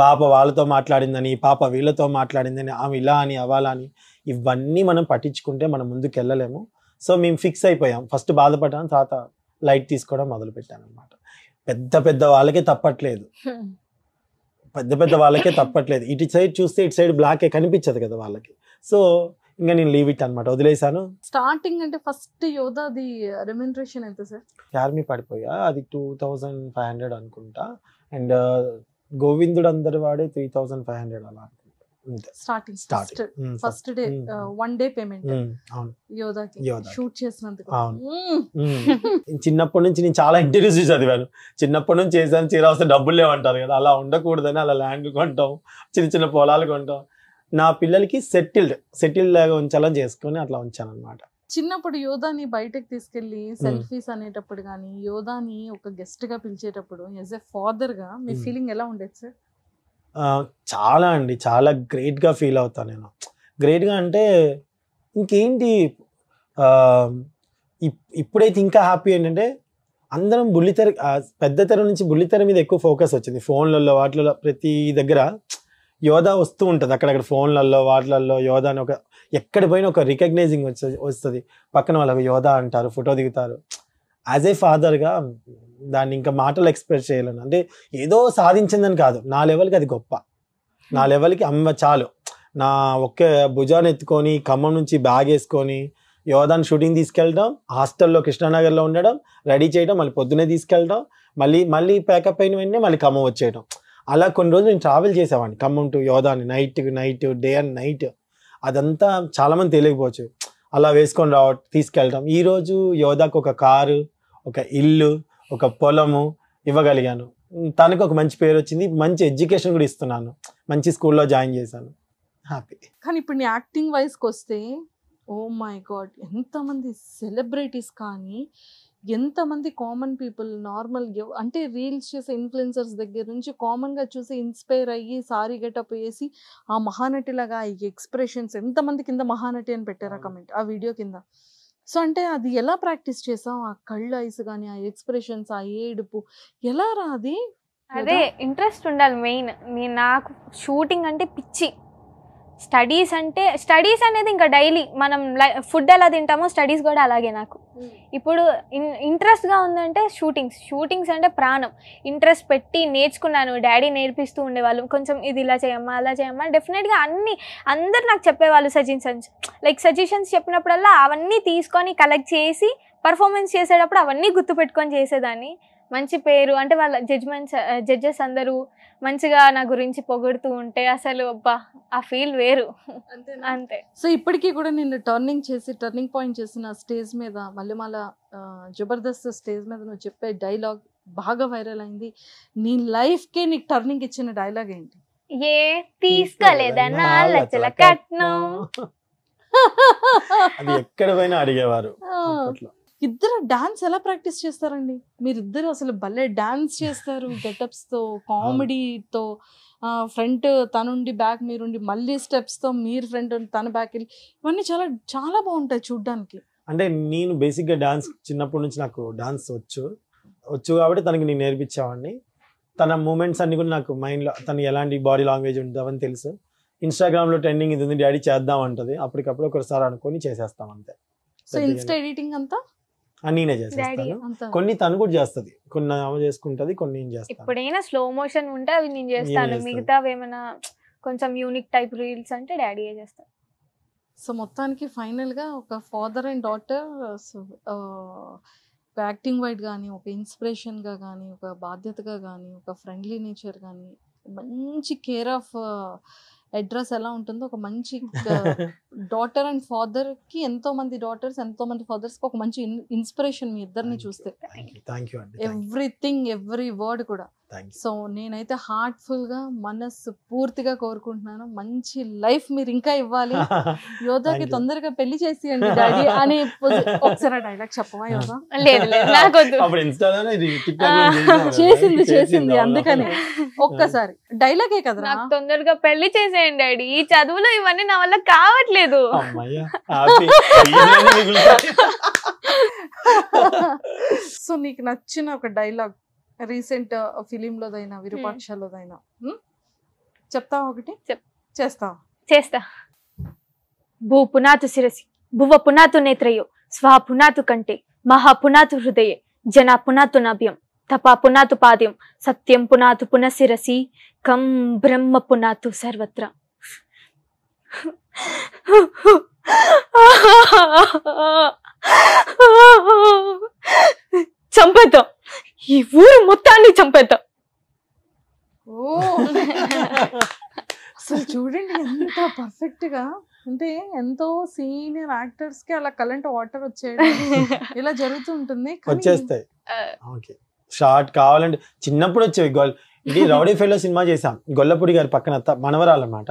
పాప వాళ్ళతో మాట్లాడిందని, పాప వీళ్ళతో మాట్లాడిందని, ఆమె ఇలా అని అవాలా అని, ఇవన్నీ మనం పట్టించుకుంటే మనం ముందుకు వెళ్ళలేము. సో మేము ఫిక్స్ అయిపోయాం. ఫస్ట్ బాధపడ్డాను, తర్వాత లైట్ తీసుకోవడం మొదలు పెట్టాను అనమాట. పెద్ద వాళ్ళకే తప్పట్లేదు, పెద్ద వాళ్ళకే తప్పట్లేదు. ఇటు సైడ్ చూస్తే ఇటు సైడ్ బ్లాకే కనిపించదు కదా వాళ్ళకి. సో ఇంకా నేను లీవ్ ఇట్ అనమాట, వదిలేసాను. స్టార్టింగ్ అంటే ఫస్ట్ యోధాది రెమ్యునరేషన్ ఎంత సార్? ఆర్మీ పడిపోయా, అది 2500 అనుకుంటా. అండ్ గోవిందుడు అందరి వాడే 3500 అలా starting first day 1 day payment యోధాకి షూట్ చేసినందుకు. చిన్నప్పటి నుంచి నేను చాలా ఇంటర్వ్యూస్ చదివాను, చిన్నప్పటి నుంచి చేశాను, చీరావస్తే డబ్బులు లేవంటారు కదా, అలా ఉండకూడదని అలా ల్యాండ్ కొంటాం, చిన్న పొలాలు కొంటాం. నా పిల్లలకి సెటిల్డ్ లాగా ఉంచాలని చేసుకొని అట్లా ఉంచాను అనమాట. చిన్నప్పుడు యోధాని బయటకు తీసుకెళ్లి సెల్ఫీస్ అనేటప్పుడు కానీ, యోధాని ఒక గెస్ట్ గా పిలిచేటప్పుడు యాజ్ ఎ ఫాదర్ గా మీ ఫీలింగ్ ఎలా ఉండేది సార్? చాలా అండి, చాలా గ్రేట్గా ఫీల్ అవుతాను నేను. గ్రేట్గా అంటే ఇంకేంటి, ఇప్పుడైతే ఇంకా హ్యాపీ ఏంటంటే అందరం బుల్లితెర, పెద్ద తెర నుంచి బుల్లితెర మీద ఎక్కువ ఫోకస్ వచ్చింది. ఫోన్లలో వాటిలలో ప్రతి దగ్గర యోధా వస్తూ ఉంటుంది, అక్కడక్కడ ఫోన్లలో వాటిలలో యోధాని ఒక ఎక్కడ పోయినా ఒక రికగ్నైజింగ్ వస్తుంది, పక్కన వాళ్ళకి యోధా అంటారు, ఫోటో దిగుతారు. యాజ్ ఏ ఫాదర్గా దాన్ని ఇంకా మాటలు ఎక్స్ప్రెస్ చేయలేను. అంటే ఏదో సాధించిందని కాదు, నా లెవెల్కి అది గొప్ప, నా లెవెల్కి అమ్మ చాలు. నా ఒక్క భుజాన్ని ఎత్తుకొని ఖమ్మం నుంచి బ్యాగ్ వేసుకొని యోధాని షూటింగ్ తీసుకెళ్ళడం, హాస్టల్లో కృష్ణానగర్లో ఉండడం, రెడీ చేయడం, మళ్ళీ పొద్దునే తీసుకెళ్ళడం, మళ్ళీ ప్యాకప్ అయిన వెంటనే మళ్ళీ ఖమ్మం వచ్చేయడం. అలా కొన్ని రోజులు నేను ట్రావెల్ చేసేవాడిని ఖమ్మం టు యోధాని, నైట్ డే అండ్ నైట్. అదంతా చాలామంది తెలియకపోవచ్చు. అలా వేసుకొని తీసుకెళ్ళడం. ఈరోజు యోధాకు ఒక కారు, ఒక ఇల్లు, ఒక పొలము ఇవ్వగలిగాను. తనకు ఒక మంచి పేరు వచ్చింది, మంచి ఎడ్యుకేషన్ కూడా ఇస్తున్నాను, మంచి స్కూల్లో జాయిన్ చేశాను, హ్యాపీ. కానీ ఇప్పుడు నీ యాక్టింగ్ వైజ్కి వస్తే ఓ మై గాడ్, ఎంతమంది సెలబ్రిటీస్ కానీ ఎంతమంది కామన్ పీపుల్ నార్మల్ అంటే రీల్స్ చేసే ఇన్ఫ్లుయెన్సర్స్ దగ్గర నుంచి కామన్గా చూసి ఇన్స్పైర్ అయ్యి సారీ గెటప్ వేసి ఆ మహానటిలాగా ఈ ఎక్స్ప్రెషన్స్, ఎంతమంది కింద మహానటి అని పెట్టారా కమెంట్ ఆ వీడియో కింద. సో అంటే అది ఎలా ప్రాక్టీస్ చేసాం, ఆ కళ్ళు ఐస్ కానీ ఆ ఎక్స్ప్రెషన్స్, ఆ ఏడుపు ఎలా రా అది? అదే ఇంట్రెస్ట్ ఉండాలి మెయిన్. నాకు షూటింగ్ అంటే పిచ్చి. స్టడీస్ అనేది ఇంకా డైలీ మనం ఫుడ్ ఎలా తింటామో స్టడీస్ కూడా అలాగే నాకు. ఇప్పుడు ఇంట్రెస్ట్గా ఉందంటే షూటింగ్స్ అంటే ప్రాణం. ఇంట్రెస్ట్ పెట్టి నేర్చుకున్నాను, డాడీ నేర్పిస్తూ ఉండేవాళ్ళు, కొంచెం ఇది ఇలా చేయమ్మా అలా చేయమ్మా. డెఫినెట్గా అందరు నాకు చెప్పేవాళ్ళు సజెషన్స్ చెప్పినప్పుడల్లా అవన్నీ తీసుకొని కలెక్ట్ చేసి పర్ఫార్మెన్స్ చేసేటప్పుడు అవన్నీ గుర్తుపెట్టుకొని చేసేదాన్ని. మంచి పేరు అంటే వాళ్ళ జడ్జెస్ అందరూ మంచిగా నా గురించి పొగుడుతూ ఉంటే అసలు అబ్బా ఆ ఫీల్ వేరు. అంతే. సో ఇప్పటికీ కూడా నేను టర్నింగ్ పాయింట్ చేసిన స్టేజ్ మీద మల్లెమాల జబర్దస్త్ స్టేజ్ మీద నువ్వు చెప్పే డైలాగ్ బాగా వైరల్ అయింది. నీ లైఫ్కే నీకు టర్నింగ్ ఇచ్చిన డైలాగ్ ఏంటి? ఏ తీసుకోలేదన్నా లచ్చల కట్నం. అది ఎక్కడ పోయినా అడిగేవారు. ఇద్దరు డాన్స్ ఎలా ప్రాక్టీస్ చేస్తారండి? మీరిద్దరు అసలు భలే డాన్స్ చేస్తారు, గెటప్స్ తో, కామెడీతో, ఫ్రంట్ తనుండి బ్యాక్ మీరుండి, మళ్ళీ స్టెప్స్ తో మీరు ఫ్రంట్ తన బ్యాక్ వెళ్ళి, ఇవన్నీ చాలా చాలా బాగుంటాయి చూడ్డానికి. అంటే నేను బేసిక్గా డాన్స్ చిన్నప్పటి నుంచి నాకు డాన్స్ వచ్చు కాబట్టి తనకి నేను నేర్పించేవాడిని. తన మూమెంట్స్ అన్ని కూడా నాకు మైండ్లో, తను ఎలాంటి బాడీ లాంగ్వేజ్ ఉంటుందని తెలుసు. ఇన్స్టాగ్రామ్లో ట్రెండింగ్ ఇది ఉంది డాడీ చేద్దాం అంటది, అప్పటికప్పుడు ఒకసారి అనుకొని చేసేస్తాం అంతే. సో ఇన్స్టా ఎడిటింగ్ అంతా నేనే చేసేస్తాను. కొన్ని తను కూడా చేస్తుంది, కొన్ని ఆమె చేసుకుంటది, కొన్ని నేను చేస్తాను. ఎప్పుడైనా స్లో మోషన్ ఉంటే అవి నేను చేస్తాను, మిగతా ఏమైనా కొంచెం యూనిక్ టైప్ రీల్స్ అంటే డాడీయే చేస్తాను. సో మొత్తానికి ఫైనల్గా ఒక ఫాదర్ అండ్ డాటర్ ఒక యాక్టింగ్ వైడ్ కానీ, ఒక ఇన్స్పిరేషన్గా కానీ, ఒక బాధ్యతగా కానీ, ఒక ఫ్రెండ్లీ నేచర్ కానీ, మంచి కేర్ ఆఫ్ అడ్రస్ ఎలా ఉంటుందో, ఒక మంచి డాటర్ అండ్ ఫాదర్ కి, ఎంతో మంది డాటర్స్ ఎంతో మంది ఫాదర్స్ కి ఒక మంచి ఇన్స్పిరేషన్ మీ ఇద్దరిని చూస్తే. ఎవ్రీథింంగ్ ఎవ్రీ వర్డ్ కూడా. సో నేనైతే హార్ట్ఫుల్ గా మనస్సు పూర్తిగా కోరుకుంటున్నాను, మంచి లైఫ్ మీరు ఇంకా ఇవ్వాలి. యోధాకి తొందరగా పెళ్లి చేసియండి డాడీ అని. ఒకసారి డైలాగ్ చెప్పవా యోధా? చేసింది అందుకని ఒక్కసారి డైలాగే కదా, నాకు తొందరగా పెళ్లి చేసేయండి డాడీ, ఈ చదువులు ఇవన్నీ నా వల్ల కావట్లేదు. సో నీకు నచ్చిన ఒక డైలాగ్ రీసెంట్ ఫిలిం లోదైనా విరూపాక్షలోదైనా చెప్తావా? ఒకటి చేస్తా. భూ పునాతు శిరసి భువ పునాతు నేత్రయో స్వా పునాతు కంటే మహా పునాతు హృదయే జన పునాతు నాభ్యం తపా పునాతు పాద్యం సత్యం పునాతు పునశిరసి కం బ్రహ్మ పునాతు సర్వత్ర. చంపేద్దాం, ఈ ఊరు మొత్తాన్ని చంపేద్దాం. అసలు చూడండి ఎంత పర్ఫెక్ట్ గా, అంటే ఎంతో సీనియర్ యాక్టర్స్ కి అలా కరెంట్ వాటర్ వచ్చేయడం ఇలా జరుగుతూ ఉంటుంది. వచ్చేస్తాయి షార్ట్ కావాలంటే చిన్నప్పుడు వచ్చేవి. ఇది రౌడీ ఫెలో సినిమా చేసాం, గొల్లపూడి గారి పక్కన మనవరాలన్నమాట.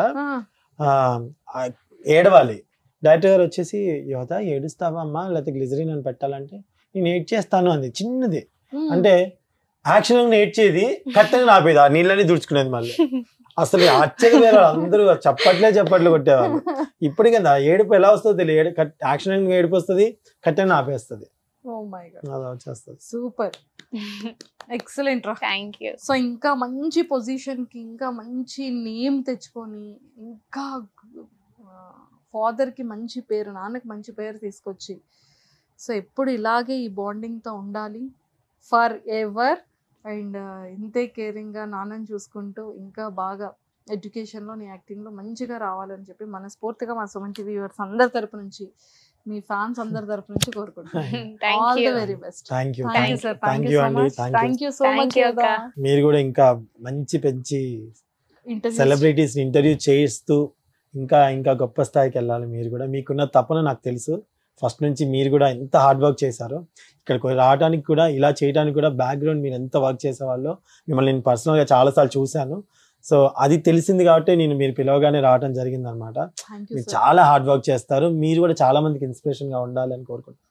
ఏడవాలి, డైరెక్టర్ గారు వచ్చేసి యువత ఏడుస్తావా అమ్మా లేకపోతే గ్లిజరిన్ అని పెట్టాలంటే నేను ఏడ్ చేస్తాను అంది. చిన్నది అంటే యాక్షన్ ఏడ్చేది, కట్టని ఆపేది, ఆ నీళ్ళని దుడుచుకునేది. మళ్ళీ అసలు ఆశ్చర్య అందరూ చప్పట్లు కొట్టేవాళ్ళు. ఇప్పటికీ ఏడుపు ఎలా వస్తుందో తెలియదు, యాక్షన్ ఏడుపు వస్తుంది, కట్టని ఆపేస్తుంది. సూపర్, ఎక్సలెంట్ రా. Thank you. సో ఇంకా మంచి పొజిషన్ కి, ఇంకా మంచి నేమ్ తెచ్చుకొని, ఇంకా ఫాదర్ కి మంచి పేరు, నాన్నకి మంచి పేరు తీసుకొచ్చి, సో ఎప్పుడు ఇలాగే ఈ బాండింగ్ తో ఉండాలి ఫర్ ఎవర్. అండ్ ఇంతే కేరింగ్ గా నాన్నని చూసుకుంటూ ఇంకా బాగా ఎడ్యుకేషన్ లో, నీ యాక్టింగ్ లో మంచిగా రావాలని చెప్పి మనస్ఫూర్తిగా మా సుమన్ టీవీ వ్యూవర్స్ అందరి తరపు నుంచి, మీ ఫ్యాన్స్ అందరి తరపు నుంచి కోరుకుంటున్నాను. All the very best. Thank you sir, thank you so much. Thank you so much. మీరు కూడా ఇంకా మంచి సెలబ్రిటీస్ ఇంటర్వ్యూ చేస్తూ ఇంకా ఇంకా గొప్ప స్థాయికి వెళ్ళాలి. మీరు కూడా మీకున్న తపన నాకు తెలుసు. ఫస్ట్ నుంచి మీరు కూడా ఎంత హార్డ్ వర్క్ చేశారో, ఇక్కడికి రావడానికి కూడా, ఇలా చేయడానికి కూడా బ్యాక్గ్రౌండ్ మీరు ఎంత వర్క్ చేసేవాళ్ళో మిమ్మల్ని నేను పర్సనల్గా చాలాసార్లు చూశాను. సో అది తెలిసింది కాబట్టి నేను మీరు పిలవగానే రావడం జరిగింది అనమాట. థ్యాంక్ యూ మీరు సార్. చాలా హార్డ్ వర్క్ చేస్తారు, మీరు కూడా చాలా మందికి ఇన్స్పిరేషన్ గా ఉండాలని కోరుకుంటున్నాను.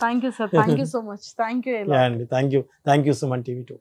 Thank you sir. Thank you so much. Thank you. అండి థ్యాంక్ యూ సుమన్ టీవీ 2.